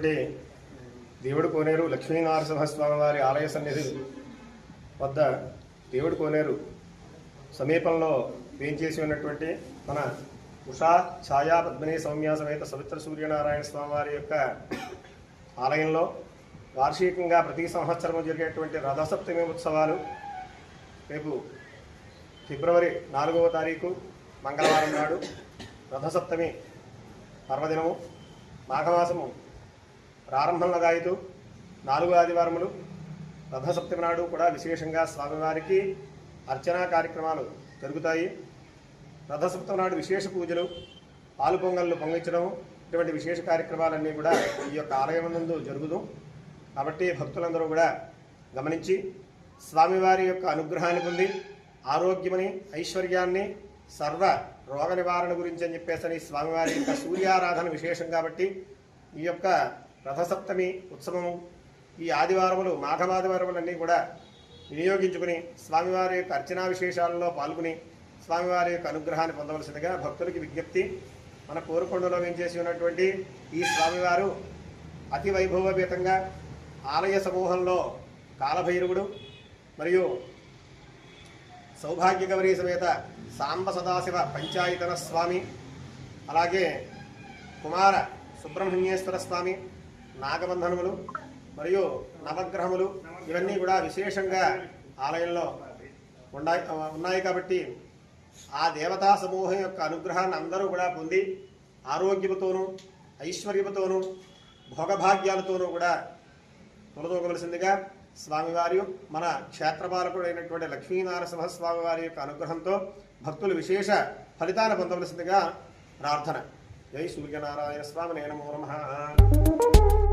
ఉన్నటువంటి దేవుడి కోనేరు లక్ష్మీనరసింహస్వామి వారి ఆలయ సన్నిధి వద్ద దేవుడి కోనేరు సమీపంలో వేంచేసి ఉన్నటువంటి మన ఉషా ఛాయా పద్మిని సౌమ్య సమేత సవిత్ర సూర్యనారాయణ స్వామి వారి యొక్క ఆలయంలో వార్షికంగా ప్రతి సంవత్సరము జరిగేటువంటి రథసప్తమి ఉత్సవాలు రేపు ఫిబ్రవరి 4వ తారీఖు మంగళవారం నాడు రథసప్తమి పర్వదినము మాఘమాసము ప్రారంభంలో గాయతూ 4 ఆదివారములు రథసప్తమి నాడు కూడా విశేషంగా స్వామివారికి అర్చనా కార్యక్రమాలు జరుగుతాయి. రథసప్తమి నాడు విశేష పూజలు, పాలు పొంగళ్ళు పొంగించడం, ఇటువంటి విశేష కార్యక్రమాలన్నీ కూడా ఈ యొక్క ఆలయం నందు జరుగుదు. కాబట్టి భక్తులందరూ కూడా గమనించి స్వామివారి యొక్క అనుగ్రహాన్ని పొంది ఆరోగ్యమని, ఐశ్వర్యాన్ని, సర్వ రోగ నివారణ గురించి అని చెప్పేసి స్వామివారి యొక్క సూర్యారాధన విశేషం కాబట్టి ఈ యొక్క రథసప్తమి ఉత్సవము ఈ ఆదివారములు మాఘమాదివారములన్నీ కూడా వినియోగించుకుని స్వామివారి యొక్క అర్చనా విశేషాలలో పాల్గొని స్వామివారి యొక్క అనుగ్రహాన్ని పొందవలసిందిగా భక్తులకి విజ్ఞప్తి. మన కోరుకొండలో వేంచేసి ఉన్నటువంటి ఈ స్వామివారు అతి వైభవపేతంగా ఆలయ సమూహంలో కాలభైరవుడు మరియు సౌభాగ్యగౌరీ సమేత సాంబ సదాశివ పంచాయతన స్వామి, అలాగే కుమార సుబ్రహ్మణ్యేశ్వర స్వామి, నాగబంధనములు మరియు నవగ్రహములు ఇవన్నీ కూడా విశేషంగా ఆలయంలో ఉన్నాయి. కాబట్టి ఆ దేవతా సమూహం యొక్క అనుగ్రహాన్ని అందరూ కూడా పొంది ఆరోగ్యముతోనూ, ఐశ్వర్యముతోనూ, భోగభాగ్యాలతోనూ కూడా తొలతూగవలసిందిగా స్వామివారి మన క్షేత్రపాలకుడైనటువంటి లక్ష్మీనరసింహస్వామి వారి యొక్క అనుగ్రహంతో భక్తులు విశేష ఫలితాన్ని పొందవలసిందిగా ప్రార్థన. జై సూర్యనారాయణ స్వామి నమో నమః.